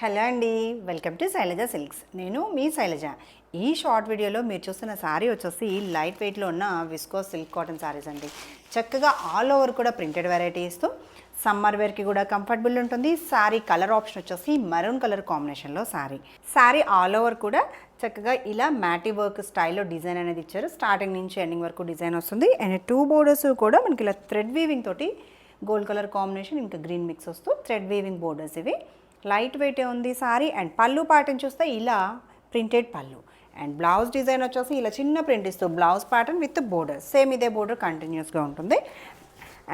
Hello అండి, welcome to Shailaja silks. నేను మీ శైలజ. ఈ షార్ట్ వీడియోలో మీరు చూస్తున్న శారీ వచ్చేసి లైట్ వెయిట్లో ఉన్న విస్కోస్ సిల్క్ కాటన్ శారీస్ అండి. చక్కగా ఆల్ ఓవర్ కూడా ప్రింటెడ్ వెరైటీస్తో సమ్మర్ వేర్కి కూడా కంఫర్టబుల్ ఉంటుంది. శారీ కలర్ ఆప్షన్ వచ్చేసి మరూన్ కలర్ కాంబినేషన్లో శారీ ఆల్ ఓవర్ కూడా చక్కగా ఇలా మ్యాటీ వర్క్ స్టైల్లో డిజైన్ అనేది ఇచ్చారు. స్టార్టింగ్ నుంచి ఎండింగ్ వరకు డిజైన్ వస్తుంది. అండ్ 2 బోర్డర్స్ కూడా మనకి ఇలా థ్రెడ్ వీవింగ్ తోటి గోల్డ్ కలర్ కాంబినేషన్ ఇంకా గ్రీన్ మిక్స్ వస్తూ థ్రెడ్ వీవింగ్ బోర్డర్స్ ఇవి. లైట్ వెయిటే ఉంది సారీ. అండ్ పళ్ళు ప్యాటర్న్ చూస్తే ఇలా ప్రింటెడ్ పళ్ళు అండ్ బ్లౌజ్ డిజైన్ వచ్చేసి ఇలా చిన్న ప్రింట్ ఇస్తూ blouse pattern with border, same ఇదే బోర్డర్ కంటిన్యూస్గా ఉంటుంది.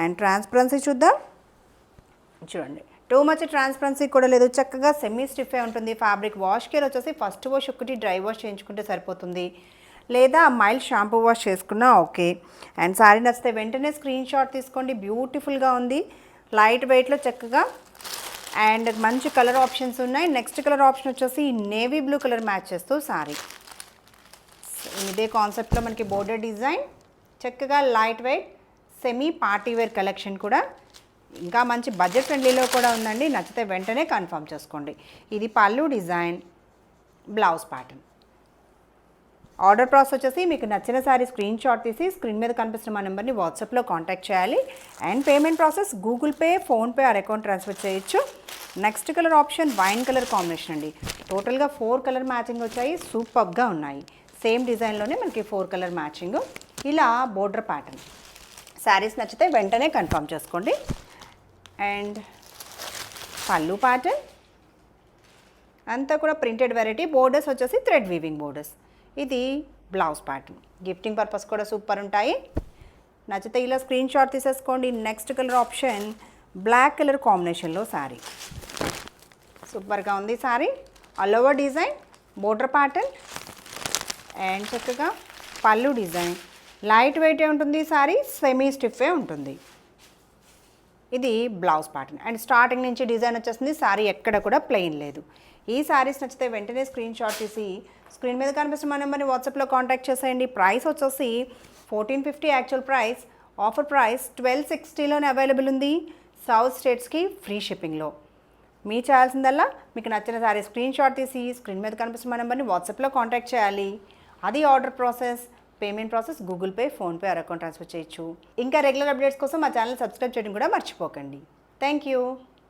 అండ్ ట్రాన్స్పరెన్సీ చూద్దాం. చూడండి, టూ మచ్ ట్రాన్స్పరెన్సీ కూడా లేదు, చక్కగా సెమీ స్టిఫే ఉంటుంది. ఫ్యాబ్రిక్ వాష్ కేర్ వచ్చేసి ఫస్ట్ వాష్ ఒకటి డ్రై వాష్ చేయించుకుంటే సరిపోతుంది, లేదా మైల్డ్ షాంపూ వాష్ చేసుకున్నా ఓకే. అండ్ శారీ నచ్చితే వెంటనే స్క్రీన్ షాట్ తీసుకోండి. బ్యూటిఫుల్గా ఉంది, లైట్ వెయిట్లో చక్కగా అండ్ మంచి కలర్ ఆప్షన్స్ ఉన్నాయి. నెక్స్ట్ కలర్ ఆప్షన్ వచ్చేసి నేవీ బ్లూ కలర్ మ్యాచ్ చేస్తూ సారీ. ఇదే కాన్సెప్ట్లో మనకి బోర్డర్ డిజైన్, చక్కగా light weight semi party wear collection కూడా ఇంకా మంచి బడ్జెట్ ఫ్రెండ్లీలో కూడా ఉందండి. నచ్చితే వెంటనే కన్ఫర్మ్ చేసుకోండి. ఇది పళ్ళు design, blouse pattern. Order process వచ్చేసి మీకు నచ్చిన శారీ స్క్రీన్ షాట్ తీసి స్క్రీన్ మీద కనిపిస్తున్న మా నెంబర్ని వాట్సాప్లో కాంటాక్ట్ చేయాలి. And payment process Google Pay, PhonePe or account transfer చేయొచ్చు. Next colour option wine colour combination అండి. టోటల్గా 4 కలర్ మ్యాచింగ్ వచ్చాయి, సూపర్గా ఉన్నాయి. సేమ్ డిజైన్లోనే మనకి 4 కలర్ మ్యాచింగ్. ఇలా బోర్డర్ ప్యాటర్న్. శారీస్ నచ్చితే వెంటనే కన్ఫర్మ్ చేసుకోండి. అండ్ పళ్ళు ప్యాటర్న్ అంతా కూడా ప్రింటెడ్ వెరైటీ. బోర్డర్స్ వచ్చేసి థ్రెడ్ వీవింగ్ బోర్డర్స్. ఇది బ్లౌజ్ ప్యాటర్న్. గిఫ్టింగ్ పర్పస్ కూడా సూపర్ ఉంటాయి. నచ్చితే ఇలా స్క్రీన్ షాట్ తీసేసుకోండి. Next colour option black colour కాంబినేషన్లో శారీ. సూపర్గా ఉంది sari. All over design, border pattern and చక్కగా పళ్ళు డిజైన్. లైట్ వెయిటే ఉంటుంది శారీ, సెమీ స్టిఫే ఉంటుంది. ఇది బ్లౌజ్ ప్యాటర్న్. అండ్ స్టార్టింగ్ నుంచి డిజైన్ వచ్చేస్తుంది. శారీ ఎక్కడ కూడా ప్లెయిన్ లేదు. ఈ శారీస్ నచ్చితే వెంటనే స్క్రీన్ షాట్ తీసి స్క్రీన్ మీద కనిపిస్తున్న మా నెంబర్ని వాట్సాప్లో కాంటాక్ట్ చేసేయండి. ప్రైస్ వచ్చేసి 1450 యాక్చువల్ ప్రైస్. ఆఫర్ ప్రైస్ 1260లోనే అవైలబుల్ ఉంది. సౌత్ స్టేట్స్కి ఫ్రీ షిప్పింగ్లో. మీ చేయాల్సిందల్లా మీకు నచ్చిన శారీ స్క్రీన్ షాట్ తీసి స్క్రీన్ మీద కనిపిస్తున్న మా నెంబర్ని వాట్సాప్లో కాంటాక్ట్ చేయాలి. అది order process. Payment process Google Pay, PhonePe or account transfer చేయొచ్చు. ఇంకా రెగ్యులర్ అప్డేట్స్ కోసం మా ఛానల్ సబ్స్క్రైబ్ చేయడం కూడా మర్చిపోకండి. Thank you.